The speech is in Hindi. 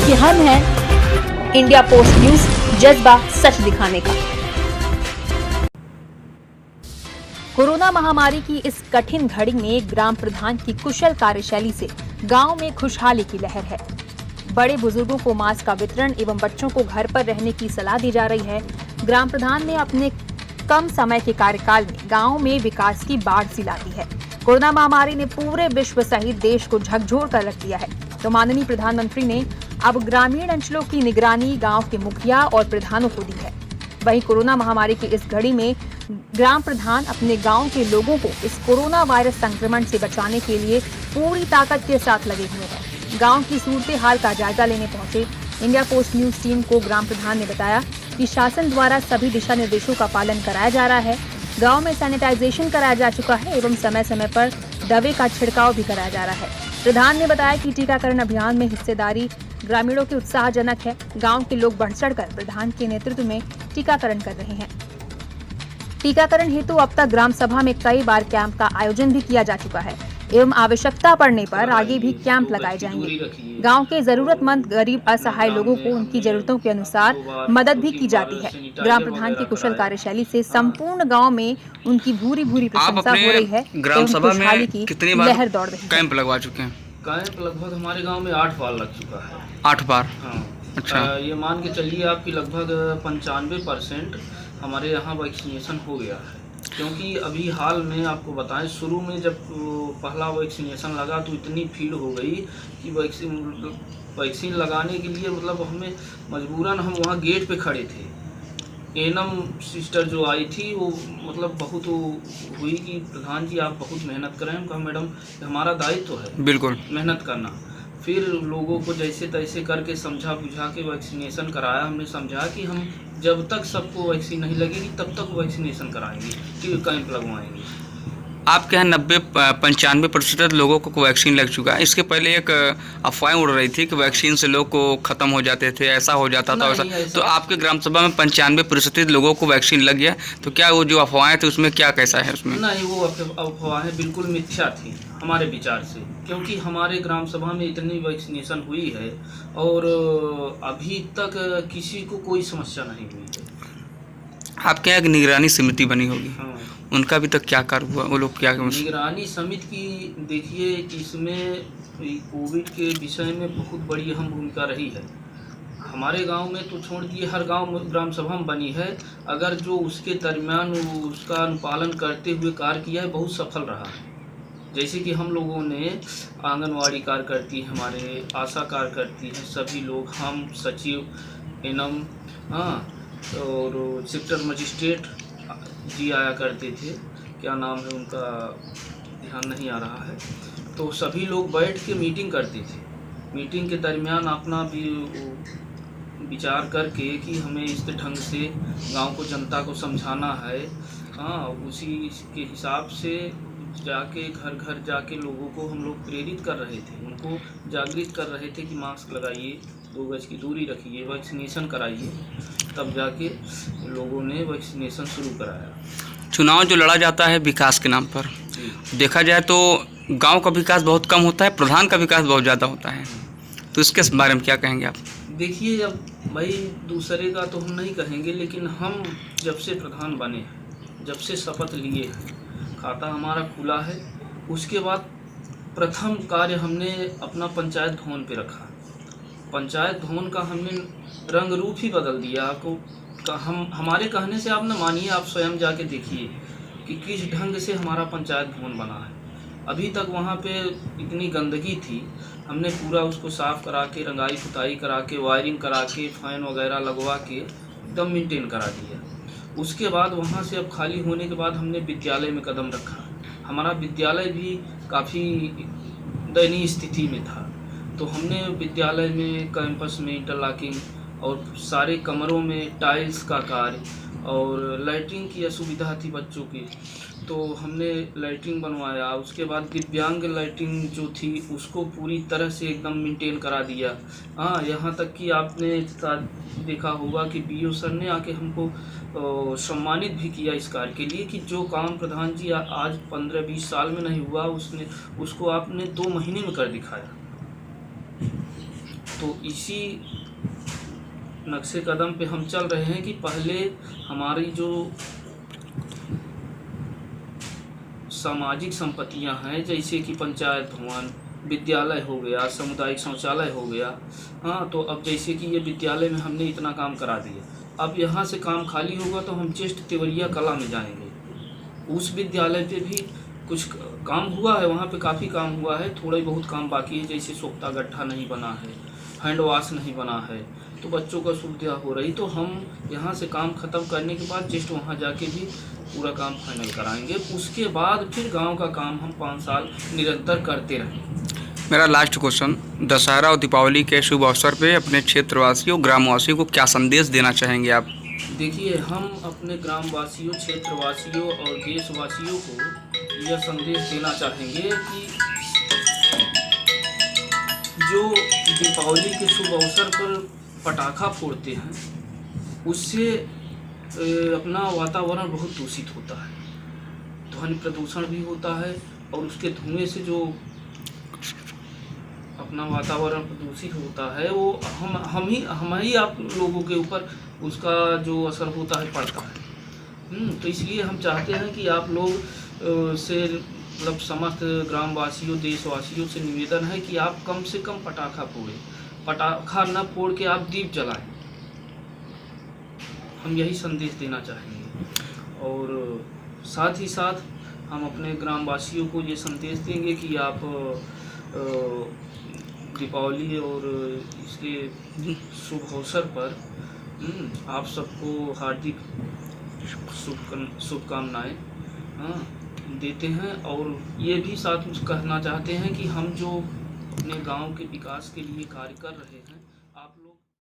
क्योंकि हम हैं इंडिया पोस्ट न्यूज, जज्बा सच दिखाने का। कोरोना महामारी की इस कठिन घड़ी में ग्राम प्रधान की कुशल कार्यशैली से गांव में खुशहाली की लहर है। बड़े बुजुर्गों को मास्क का वितरण एवं बच्चों को घर पर रहने की सलाह दी जा रही है। ग्राम प्रधान ने अपने कम समय के कार्यकाल में गांव में विकास की बाढ़ सी ला दी है। कोरोना महामारी ने पूरे विश्व सहित देश को झकझोर कर रख दिया है, तो माननीय प्रधानमंत्री ने अब ग्रामीण अंचलों की निगरानी गांव के मुखिया और प्रधानों को दी है। वहीं कोरोना महामारी की इस घड़ी में ग्राम प्रधान अपने गांव के लोगों को इस कोरोना वायरस संक्रमण से बचाने के लिए पूरी ताकत के साथ लगे हुए हैं। गांव की सूरत हाल का जायजा लेने पहुंचे इंडिया पोस्ट न्यूज टीम को ग्राम प्रधान ने बताया कि शासन द्वारा सभी दिशा निर्देशों का पालन कराया जा रहा है। गांव में सैनिटाइजेशन कराया जा चुका है एवं समय समय पर दवा का छिड़काव भी कराया जा रहा है। प्रधान ने बताया कि टीकाकरण अभियान में हिस्सेदारी ग्रामीणों की उत्साहजनक है। गांव के लोग बढ़ चढ़कर प्रधान के नेतृत्व में टीकाकरण कर रहे हैं। टीकाकरण हेतु अब तक ग्राम सभा में कई बार कैंप का आयोजन भी किया जा चुका है एवं आवश्यकता पड़ने पर आगे भी कैंप लगाए जाएंगे। गांव के जरूरतमंद गरीब असहाय लोगों को उनकी जरूरतों के अनुसार मदद भी की जाती है। ग्राम प्रधान की कुशल कार्यशैली से संपूर्ण गांव में उनकी भूरी भूरी प्रशंसा हो रही है। ग्राम सभा में कितनी बार लहर दौड़ रही है। कैंप लगवा चुके हैं? कैंप लगभग हमारे गांव में 8 बार लग चुका है। 8 बार? हाँ। अच्छा। ये मान के चलिए आपकी लगभग 95% हमारे यहाँ वैक्सीनेशन हो गया है। क्योंकि अभी हाल में आपको बताएं, शुरू में जब पहला वैक्सीनेशन लगा तो इतनी भीड़ हो गई कि वैक्सीन लगाने के लिए मतलब हमें मजबूरन हम वहाँ गेट पे खड़े थे। एनम सिस्टर जो आई थी वो मतलब बहुत हुई कि प्रधान जी आप बहुत मेहनत करें। हम कहा मैडम हमारा दायित्व है बिल्कुल मेहनत करना। फिर लोगों को जैसे तैसे करके समझा बुझा के वैक्सीनेशन कराया। हमने समझा कि हम जब तक सबको वैक्सीन नहीं लगेगी तब तक वैक्सीनेशन कराएंगे, कैंप लगवाएंगे। आपके यहाँ 90-95% लोगों को वैक्सीन लग चुका है। इसके पहले एक अफवाह उड़ रही थी कि वैक्सीन से लोग को ख़त्म हो जाते थे, ऐसा हो जाता था वैसा। तो आपके ग्राम सभा में 95% लोगों को वैक्सीन लग गया, तो क्या वो जो अफवाहें थी उसमें क्या कैसा है? उसमें नहीं, वो अफवाहें बिल्कुल मिथ्या थी हमारे विचार से। क्योंकि हमारे ग्राम सभा में इतनी वैक्सीनेशन हुई है और अभी तक किसी को कोई समस्या नहीं हुई है। आपके यहाँ एक निगरानी समिति बनी होगी? हाँ। उनका अभी तक क्या कार्य हुआ? वो लोग क्या निगरानी समिति की देखिए, इसमें कोविड के विषय में बहुत बड़ी अहम भूमिका रही है। हमारे गांव में तो छोड़ दिए, हर गांव में ग्राम सभा बनी है। अगर जो उसके दरमियान उसका अनुपालन करते हुए कार्य किया है, बहुत सफल रहा है। जैसे कि हम लोगों ने आंगनवाड़ी कार्यकर्ती, हमारे आशा कार्यकर्ती हैं, सभी लोग, हम सचिव एनम, हाँ, और सेक्टर मजिस्ट्रेट जी आया करते थे, क्या नाम है उनका ध्यान नहीं आ रहा है। तो सभी लोग बैठ के मीटिंग करते थे। मीटिंग के दरमियान अपना भी विचार करके कि हमें इस ढंग से गांव को, जनता को समझाना है। हाँ, उसी के हिसाब से जाके घर घर जाके लोगों को हम लोग प्रेरित कर रहे थे, उनको जागृत कर रहे थे कि मास्क लगाइए, 2 गज की दूरी रखिए, वैक्सीनेशन कराइए। तब जाके लोगों ने वैक्सीनेशन शुरू कराया। चुनाव जो लड़ा जाता है विकास के नाम पर, देखा जाए तो गांव का विकास बहुत कम होता है, प्रधान का विकास बहुत ज़्यादा होता है। तो इसके बारे में क्या कहेंगे आप? देखिए, अब भाई दूसरे का तो हम नहीं कहेंगे, लेकिन हम जब से प्रधान बने हैं, जब से शपथ लिए हैं, खाता हमारा खुला है। उसके बाद प्रथम कार्य हमने अपना पंचायत भवन पे रखा। पंचायत भवन का हमने रंग रूप ही बदल दिया। आपको हमारे कहने से आप न मानिए, आप स्वयं जाके देखिए कि किस ढंग से हमारा पंचायत भवन बना है। अभी तक वहाँ पे इतनी गंदगी थी, हमने पूरा उसको साफ़ करा के, रंगाई पुताई करा के, वायरिंग करा के, फैन वगैरह लगवा के एकदम मेंटेन करा दिया। उसके बाद वहाँ से अब खाली होने के बाद हमने विद्यालय में कदम रखा। हमारा विद्यालय भी काफ़ी दयनीय स्थिति में था, तो हमने विद्यालय में कैंपस में इंटरलॉकिंग और सारे कमरों में टाइल्स का कार्य, और लैट्रिन की असुविधा थी बच्चों की, तो हमने लैट्रिन बनवाया। उसके बाद दिव्यांग लैट्रिन जो थी उसको पूरी तरह से एकदम मेंटेन करा दिया। हाँ, यहाँ तक कि आपने देखा होगा कि बीओ सर ने आके हमको सम्मानित भी किया इस कार्य के लिए कि जो काम प्रधान जी आज 15-20 साल में नहीं हुआ, उसको आपने 2 महीने में कर दिखाया। तो इसी नक्शे कदम पे हम चल रहे हैं कि पहले हमारी जो सामाजिक संपत्तियां हैं, जैसे कि पंचायत भवन, विद्यालय हो गया, सामुदायिक शौचालय हो गया, हाँ, तो अब जैसे कि ये विद्यालय में हमने इतना काम करा दिया, अब यहाँ से काम खाली होगा तो हम जस्ट तिवरिया कला में जाएंगे। उस विद्यालय पे भी कुछ काम हुआ है, वहाँ पे काफ़ी काम हुआ है, थोड़ा ही बहुत काम बाकी है, जैसे सोख्ता गड्ढा नहीं बना है, हैंड वाश नहीं बना है, तो बच्चों का सुविधा हो रही। तो हम यहाँ से काम ख़त्म करने के बाद जस्ट वहाँ जाके भी पूरा काम फाइनल कराएंगे। उसके बाद फिर गांव का काम हम 5 साल निरंतर करते रहेंगे। मेरा लास्ट क्वेश्चन, दशहरा और दीपावली के शुभ अवसर पे अपने क्षेत्रवासियों, ग्रामवासियों को क्या संदेश देना चाहेंगे आप? देखिए, हम अपने ग्रामवासियों, क्षेत्रवासियों और देशवासियों को यह संदेश देना चाहेंगे कि जो दीपावली के शुभ अवसर पर पटाखा फोड़ते हैं, उससे अपना वातावरण बहुत दूषित होता है, ध्वनि प्रदूषण भी होता है, और उसके धुएं से जो अपना वातावरण प्रदूषित होता है वो हम ही आप लोगों के ऊपर उसका जो असर होता है पड़ता है। तो इसलिए हम चाहते हैं कि आप लोग से मतलब समस्त ग्रामवासियों, देशवासियों से निवेदन है कि आप कम से कम पटाखा फोड़ें, पटाखा न फोड़ के आप दीप जलाएं। हम यही संदेश देना चाहेंगे, और साथ ही साथ हम अपने ग्रामवासियों को ये संदेश देंगे कि आप दीपावली और इसके शुभ अवसर पर आप सबको हार्दिक शुभकामनाएं देते हैं, और ये भी साथ में कहना चाहते हैं कि हम जो अपने गांव के विकास के लिए कार्य कर रहे हैं, आप लोग